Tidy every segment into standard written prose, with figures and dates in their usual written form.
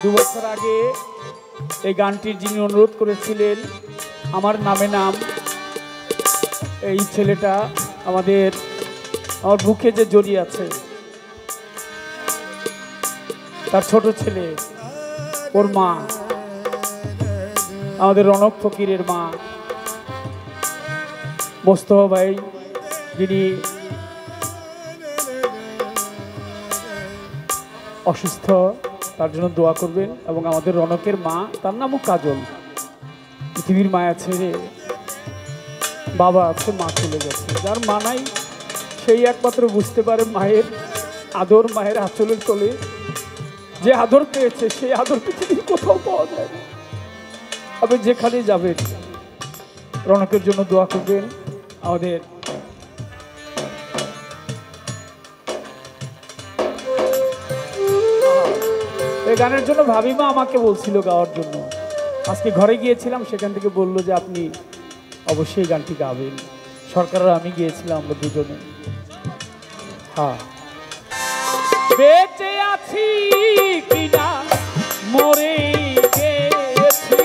দু বছর আগে এই গানটির যিনি অনুরোধ করেছিলেন আমার নামে নাম, এই ছেলেটা আমার বুকে যে জড়িয়ে আছে, তার ছোট ছেলে, ওর মা, আমাদের রনক ফকিরের মা মোস্তফা ভাই, যিনি অসুস্থ, তার জন্য দোয়া করবেন। এবং আমাদের রনকের মা, তার নামও কাজল, পৃথিবীর মায়া ছেড়ে বাবা আছে, মা চলে গেছে। যার মা নাই সেই একমাত্র বুঝতে পারে মায়ের আদর, মায়ের আঁচলের তলে যে আদর পেয়েছে সেই আদর পৃথিবীর কোথাও পাওয়া যায় না। আপনি যেখানে যাবেন রনকের জন্য দোয়া করবেন। আমাদের এই গানের জন্য ভাবিমা আমাকে বলছিল গাওয়ার জন্য। আজকে ঘরে গিয়েছিলাম, সেখান থেকে বললো যে আপনি অবশ্যই গানটি গাবেন। সরকার আর আমি গিয়েছিলাম, আমরা দুজনে। হ্যাঁ, বেঁচে আছি কিনা মরে গেছি,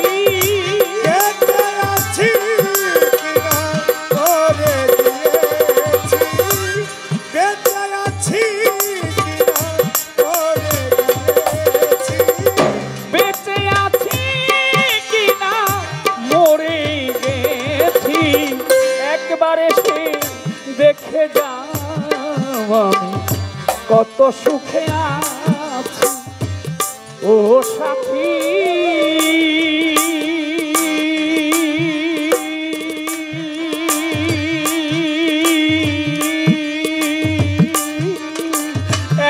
বেঁচে আছি কিনা মরে গিয়েছি, বেঁচে আছি কিনা মরে গিয়েছি, বেঁচে আছি কিনা মরে গেছি, একবার এসে দেখে যাও আমি কত সুখে আছি ও সাথী।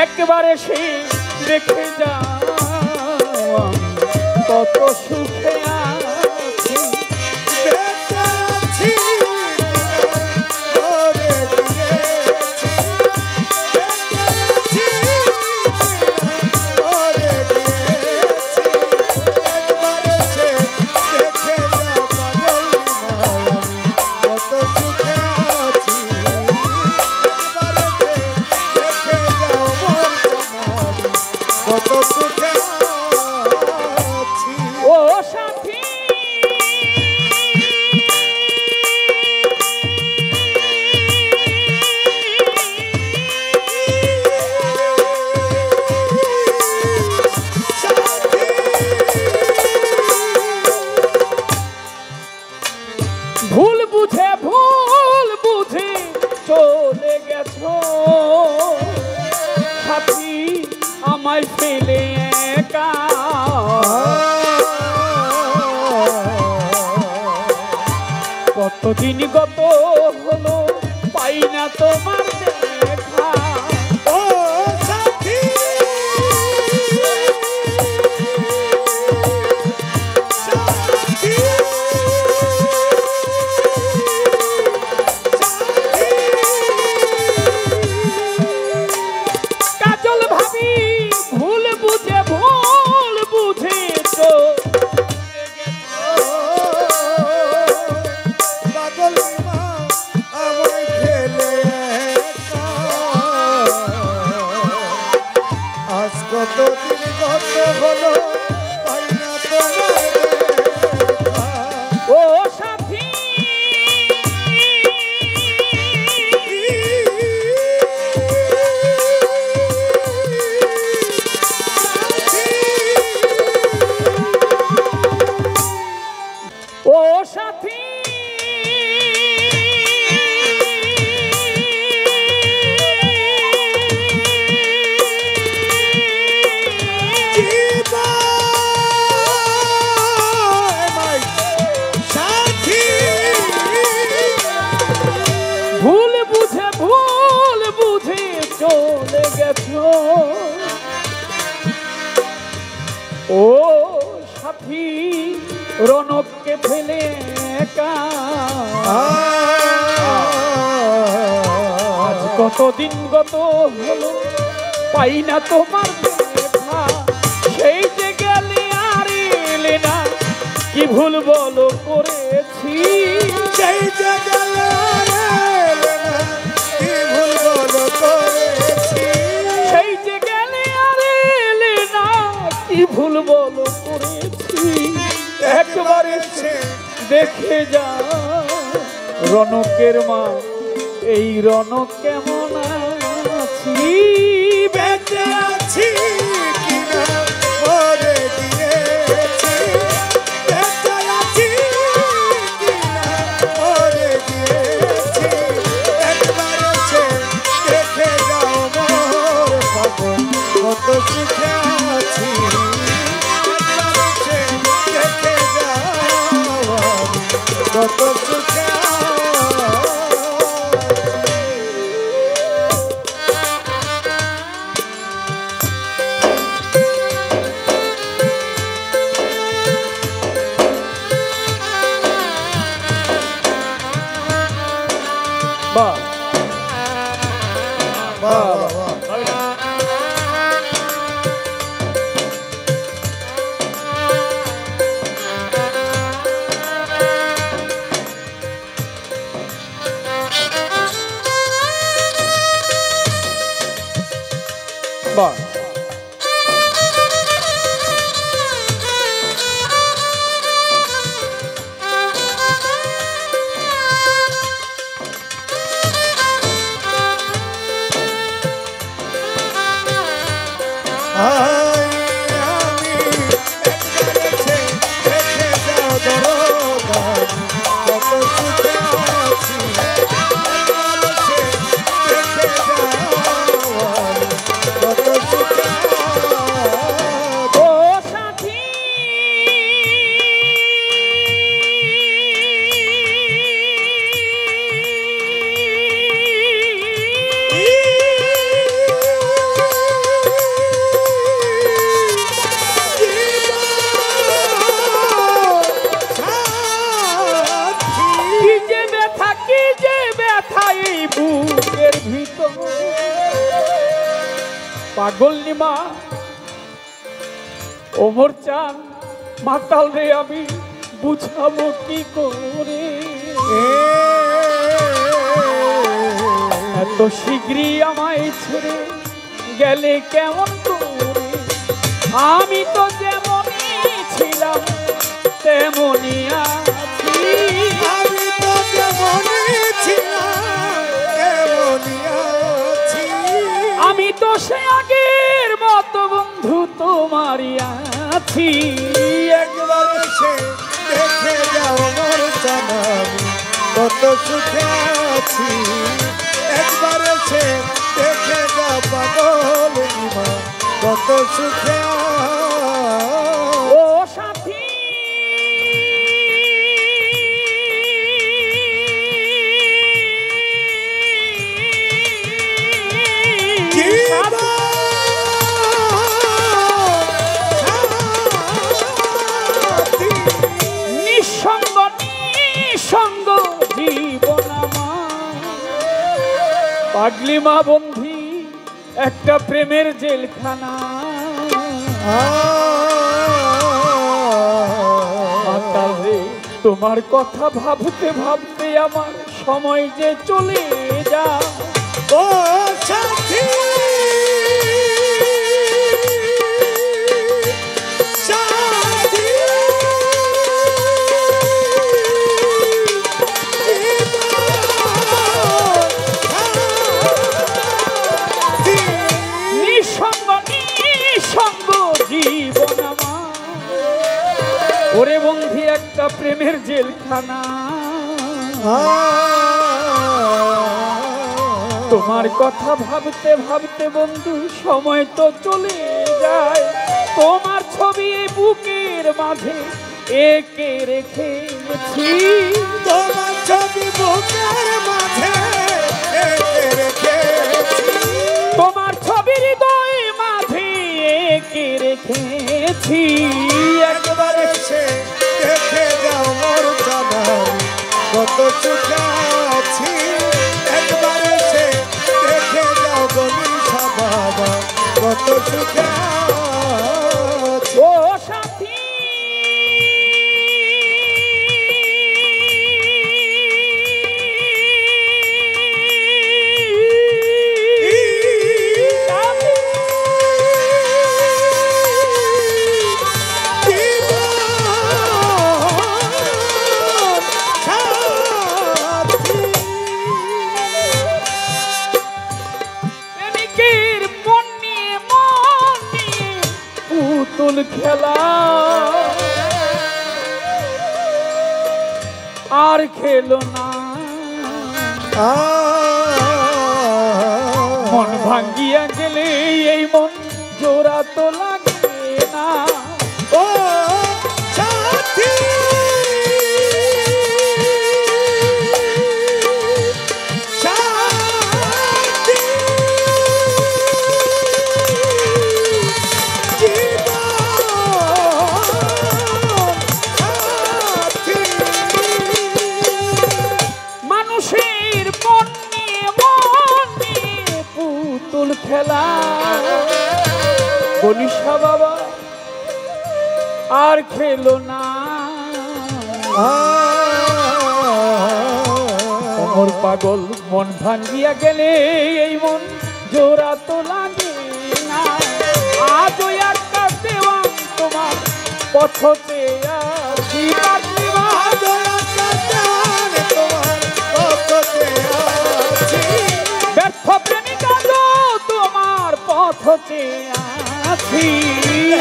একবার এসে দেখে যাও আমি কত সুখে আছি। বেঁচে আছি কিনা মরে গিয়েছি, বেঁচে আছি কিনা মরে গিয়েছি, একবার এসে দেখে যাও পাগল আমি কত সুখে আছি, একবার এসে দেখে যাও মোর জানাবি কত সুখে আছি। ও সাথী, ভুল বুঝে চলে গেছো সাথী, আমায় ফেলে একা। কতদিন গত হলো পাই না তোমার দেখা, ও সাথী, সাথী, কাজল ভাবি ভুল বুঝে চলে গেছো। পাগল মা আমায় ফেলে একা। আজ কতদিন গত হলো পাই না তোমার দেখা। ও সাথী, ও সাথী, ভুল বুঝে চলে গেছো ও সাথী, রনককে ফেলে একা। আজ কতদিন গত হলো পাই না তোমার দেখা, সেই যে গেলে আর এলে না, কি ভুল বলো করেছি, সেই যে গেল কি ভুল বলো করেছি, সেই যে গেলে আর এলে না, কি ভুল বলো করেছি, একবার এসে দেখে যা রনকের মা এই রনক কেমন আছি। বেঁচে আছি কিনা মরে গিয়েছি, বেঁচে আছি কিনা মরে গিয়েছি, একবার এসে দেখে যাও মোর পাগল কত সুখে আছি, একবার এসে দেখে যাও কত সুখে আছি। বাহ বাহ বাহ বাহ বুকের ভিতর পাগল নিমা ওমর চান মাতাল রে আমি বুঝাবো কি করে, এত শীঘ্রই আমায় ছেড়ে গেলে কেমন করে, আমি তো যেমনই ছিলাম তেমনই আছি, আমি তো যেমনই ছিলাম তেমনই আছি, আমি তো সে আগের মতো বন্ধু তোমারই আছি, একবার এসে দেখে যাও মোর জানাবি কত সুখে আছি, একবার এসে দেখে যাও পাগল নিমা কত সুখে ও সাথী নিঃসঙ্গ নিঃসঙ্গ জীবন আমার, পাগলি মা বন্ধি একটা প্রেমের জেলখানা, মাতাল রে তোমার কথা ভাবতে ভাবতে আমার সময় যে চলে যা, ও সাথী সাথী নিঃসঙ্গ নিঃসঙ্গ জীবন আমার, ওরে বন্ধি একটা প্রেমের জেলখানা, তোমার কথা ভাবতে ভাবতে বন্ধু সময় তো চলে যায়, তোমার ছবি এই বুকের মাঝে এঁকে রেখেছি, তোমার ছবি বুকের মাঝে এঁকে রেখেছি, তোমার ছবি হৃদয় মাঝে এঁকে রেখেছি, একবার এসে দেখে যাও মোর জানাবি কত সুখে আছি, একবার এসে দেখে যাও বনিশা বাবা কত সুখে আছি, ও সাথী খেলা আর খেলো না, মন ভাঙ্গিয়া গেলে এই মন জোড়া তো লাগে না। ও সাথী সাথী মানুষের মন নিয়ে পুতুল খেলা বনিশা বাবা আর খেলো না। অমর পাগল মন ভাঙ্গিয়া গেলে এই মন জোড়া তো লাগে না। আজও একটা দেওয়ান তোমার পথতে আছি, ব্যর্থ প্রেমিক আজও তোমার পথতে আছি।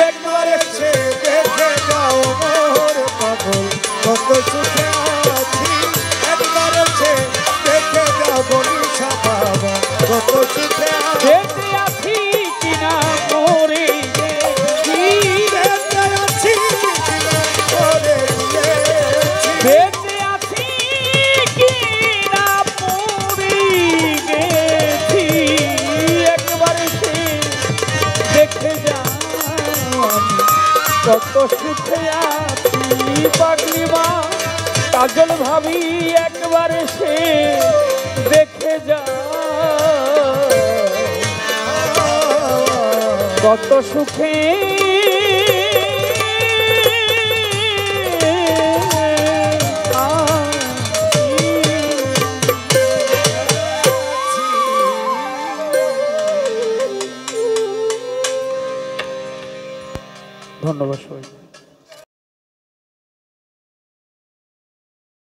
একবার এসে দেখে যাও মোর পাগল কত সুখে আছি। একবার এসে দেখে যাও বনিশা বাবা কত সুখে বেঁচে আছি কিনা মরে গেছি, বেঁচে আছি কিনা মরে গিয়েছি, বেঁচে আছি কিনা মরে গেছি। একবার এসে দেখে যাও কত সুখে আছি। পাগলি মা কাজল ভাবি একবার এসে দেখে যাও কত সুখে ধন্যবাদ সবাই।